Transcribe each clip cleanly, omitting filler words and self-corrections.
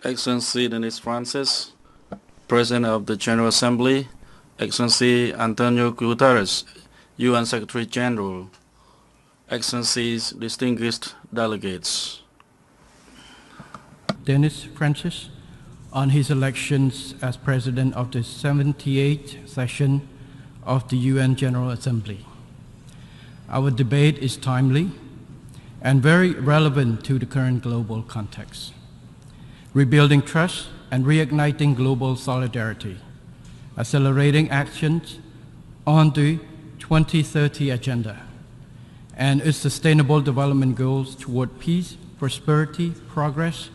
Excellency Dennis Francis, President of the General Assembly, Excellency Antonio Guterres, UN Secretary General, Excellencies, distinguished delegates. Dennis Francis, on his elections as President of the 78th session of the UN General Assembly. Our debate is timely and very relevant to the current global context. Rebuilding trust and reigniting global solidarity, accelerating actions on the 2030 agenda and its sustainable development goals toward peace, prosperity, progress,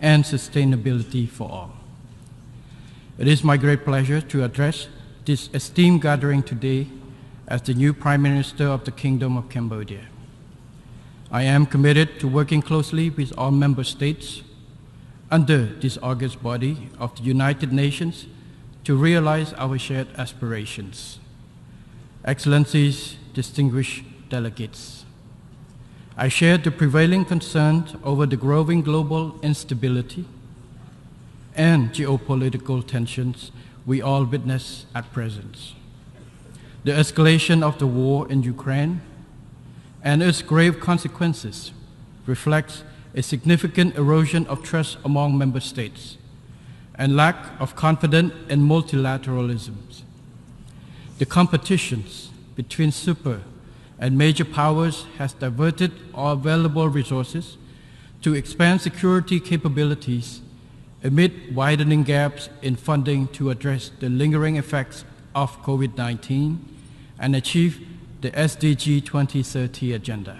and sustainability for all. It is my great pleasure to address this esteemed gathering today as the new Prime Minister of the Kingdom of Cambodia. I am committed to working closely with all member states under this august body of the United Nations to realize our shared aspirations. Excellencies, distinguished delegates, I share the prevailing concern over the growing global instability and geopolitical tensions we all witness at present. The escalation of the war in Ukraine and its grave consequences reflects a significant erosion of trust among member states and lack of confidence in multilateralism. The competitions between super and major powers has diverted all available resources to expand security capabilities amid widening gaps in funding to address the lingering effects of COVID-19 and achieve the SDG 2030 agenda.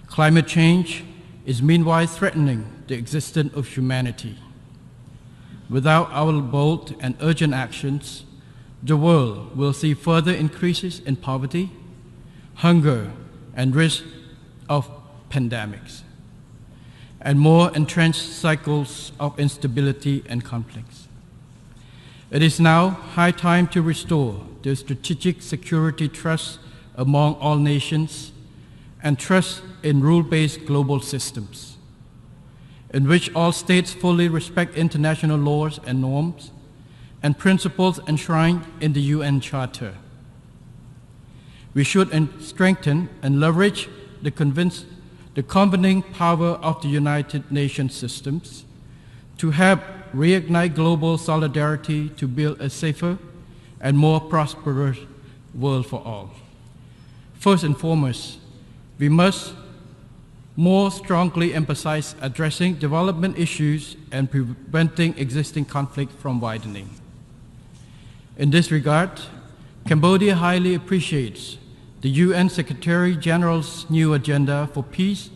Climate change is meanwhile threatening the existence of humanity. Without our bold and urgent actions, the world will see further increases in poverty, hunger, and risk of pandemics, and more entrenched cycles of instability and conflicts. It is now high time to restore the strategic security trust among all nations and trust in rule-based global systems, in which all states fully respect international laws and norms and principles enshrined in the UN Charter. We should strengthen and leverage the convening power of the United Nations systems to help reignite global solidarity to build a safer and more prosperous world for all. First and foremost, we must more strongly emphasize addressing development issues and preventing existing conflict from widening. In this regard, Cambodia highly appreciates the UN Secretary General's new agenda for peace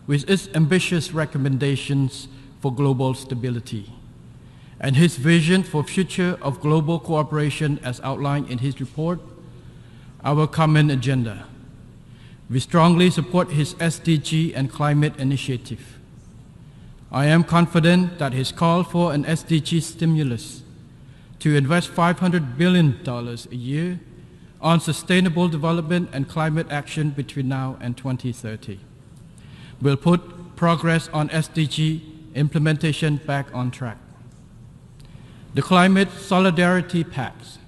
with its ambitious recommendations for global stability and his vision for future of global cooperation as outlined in his report, Our Common Agenda. We strongly support his SDG and climate initiative. I am confident that his call for an SDG stimulus to invest $500 billion a year on sustainable development and climate action between now and 2030 will put progress on SDG implementation back on track. The Climate Solidarity Pact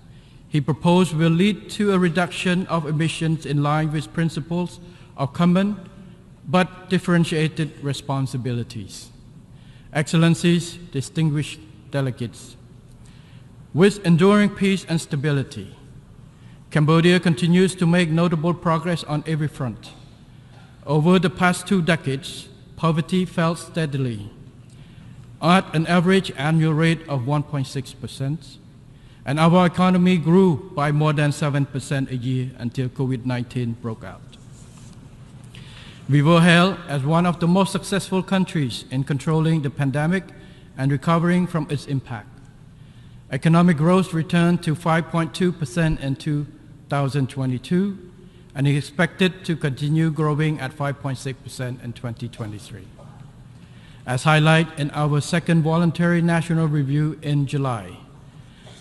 he proposed will lead to a reduction of emissions in line with principles of common but differentiated responsibilities. Excellencies, distinguished delegates, with enduring peace and stability, Cambodia continues to make notable progress on every front. Over the past 2 decades, poverty fell steadily at an average annual rate of 1.6%, and our economy grew by more than 7% a year until COVID-19 broke out. We were hailed as one of the most successful countries in controlling the pandemic and recovering from its impact. Economic growth returned to 5.2% in 2022 and is expected to continue growing at 5.6% in 2023. As highlighted in our second voluntary national review in July,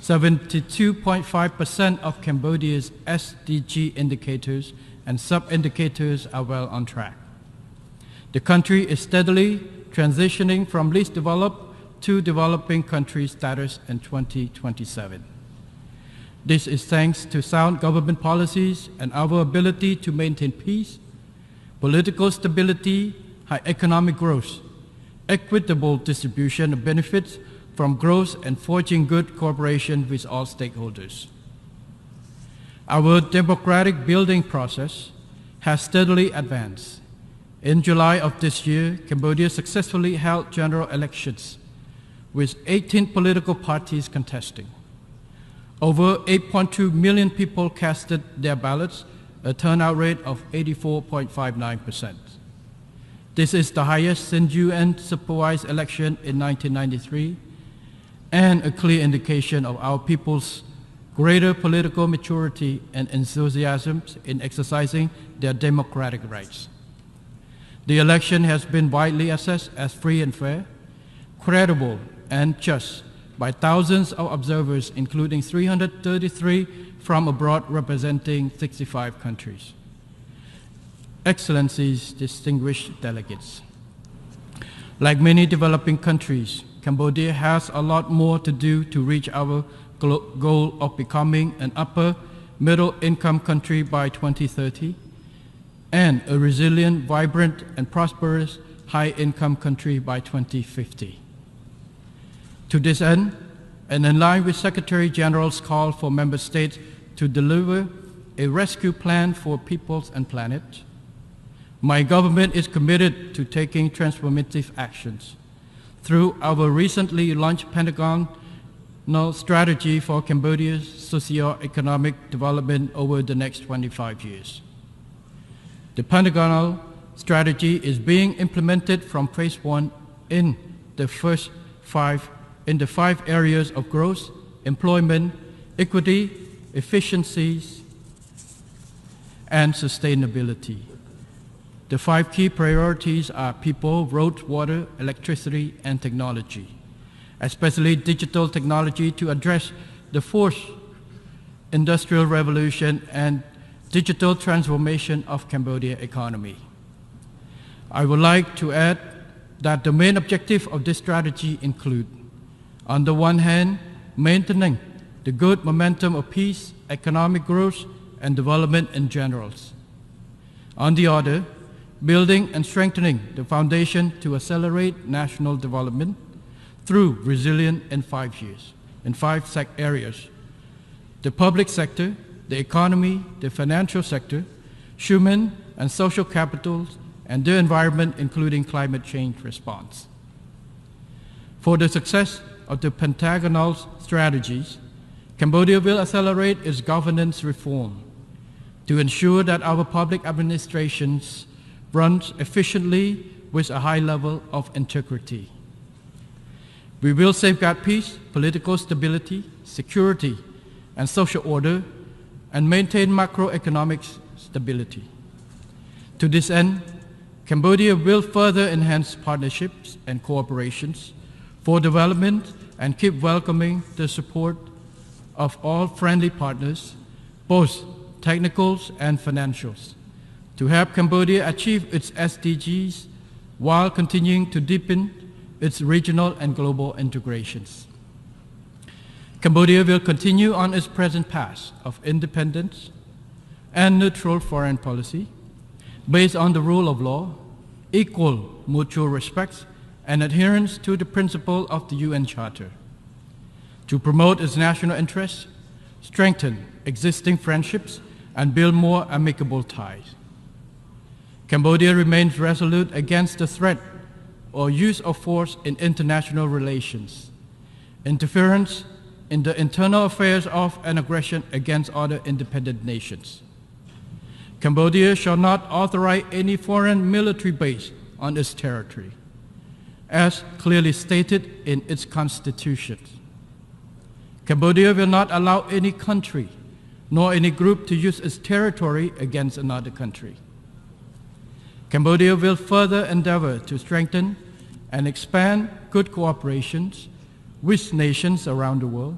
72.5% of Cambodia's SDG indicators and sub-indicators are well on track. The country is steadily transitioning from least developed to developing country status in 2027. This is thanks to sound government policies and our ability to maintain peace, political stability, high economic growth, equitable distribution of benefits from growth, and forging good cooperation with all stakeholders. Our democratic building process has steadily advanced. In July of this year, Cambodia successfully held general elections with 18 political parties contesting. Over 8.2 million people casted their ballots, a turnout rate of 84.59%. This is the highest since UN-supervised election in 1993 and a clear indication of our people's greater political maturity and enthusiasm in exercising their democratic rights. The election has been widely assessed as free and fair, credible and just by thousands of observers, including 333 from abroad representing 65 countries. Excellencies, distinguished delegates. Like many developing countries, Cambodia has a lot more to do to reach our goal of becoming an upper middle income country by 2030 and a resilient, vibrant and prosperous high income country by 2050. To this end, and in line with Secretary General's call for member states to deliver a rescue plan for peoples and planet, my government is committed to taking transformative actions through our recently launched Pentagonal strategy for Cambodia's socio-economic development over the next 25 years. The Pentagonal strategy is being implemented from phase 1 in the five areas of growth, employment, equity, efficiencies, and sustainability. The 5 key priorities are people, roads, water, electricity, and technology, especially digital technology to address the fourth industrial revolution and digital transformation of Cambodia economy. I would like to add that the main objective of this strategy include, on the one hand, maintaining the good momentum of peace, economic growth, and development in general. On the other, building and strengthening the foundation to accelerate national development through resilience in 5 years, in 5 areas: the public sector, the economy, the financial sector, human and social capital, and the environment, including climate change response. For the success of the Pentagonal strategies, Cambodia will accelerate its governance reform to ensure that our public administrations runs efficiently with a high level of integrity. We will safeguard peace, political stability, security, and social order, and maintain macroeconomic stability. To this end, Cambodia will further enhance partnerships and cooperations for development and keep welcoming the support of all friendly partners, both technicals and financials, to help Cambodia achieve its SDGs while continuing to deepen its regional and global integrations. Cambodia will continue on its present path of independence and neutral foreign policy based on the rule of law, equal mutual respect, and adherence to the principle of the UN Charter, to promote its national interests, strengthen existing friendships, and build more amicable ties. Cambodia remains resolute against the threat or use of force in international relations, interference in the internal affairs of and aggression against other independent nations. Cambodia shall not authorize any foreign military base on its territory, as clearly stated in its constitution. Cambodia will not allow any country nor any group to use its territory against another country. Cambodia will further endeavor to strengthen and expand good cooperations with nations around the world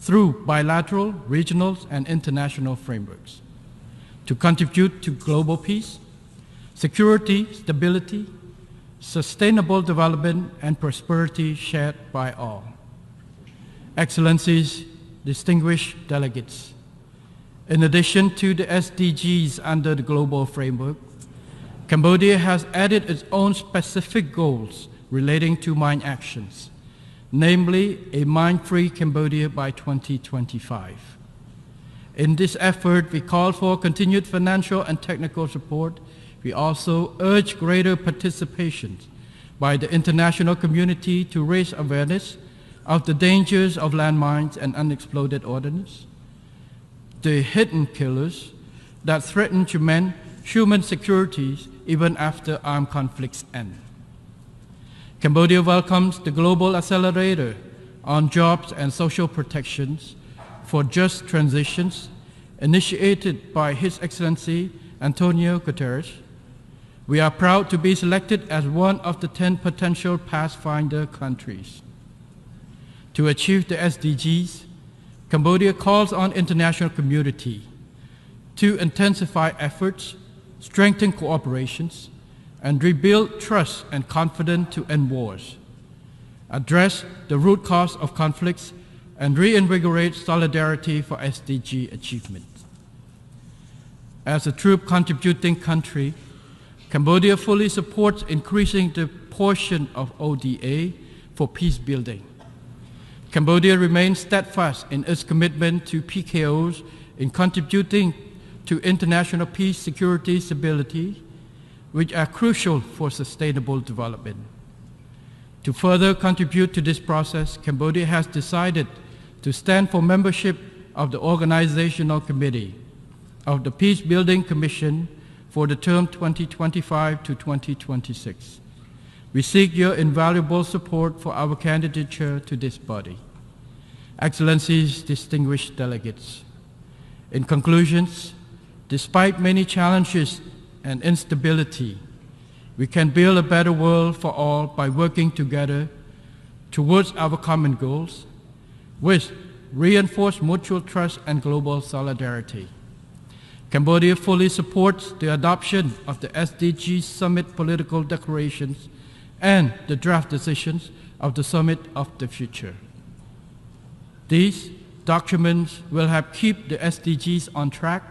through bilateral, regional, and international frameworks to contribute to global peace, security, stability, sustainable development and prosperity shared by all. Excellencies, distinguished delegates, in addition to the SDGs under the global framework, Cambodia has added its own specific goals relating to mine actions, namely a mine-free Cambodia by 2025. In this effort, we call for continued financial and technical support. We also urge greater participation by the international community to raise awareness of the dangers of landmines and unexploded ordnance, the hidden killers that threaten human security even after armed conflicts end. Cambodia welcomes the Global Accelerator on Jobs and Social Protections for Just Transitions, initiated by His Excellency Antonio Guterres. We are proud to be selected as one of the 10 potential Pathfinder countries. To achieve the SDGs, Cambodia calls on international community to intensify efforts, strengthen cooperations, and rebuild trust and confidence to end wars, address the root cause of conflicts, and reinvigorate solidarity for SDG achievement. As a true contributing country, Cambodia fully supports increasing the portion of ODA for peace building. Cambodia remains steadfast in its commitment to PKOs in contributing to international peace, security, stability, which are crucial for sustainable development. To further contribute to this process, Cambodia has decided to stand for membership of the Organizational Committee of the Peace Building Commission for the term 2025 to 2026. We seek your invaluable support for our candidature to this body. Excellencies, distinguished delegates, in conclusions, despite many challenges and instability, we can build a better world for all by working together towards our common goals, which reinforce mutual trust and global solidarity. Cambodia fully supports the adoption of the SDG Summit political declarations and the draft decisions of the Summit of the Future. These documents will help keep the SDGs on track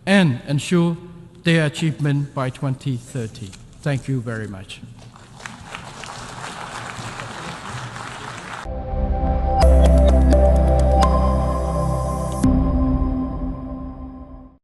and ensure their achievement by 2030. Thank you very much.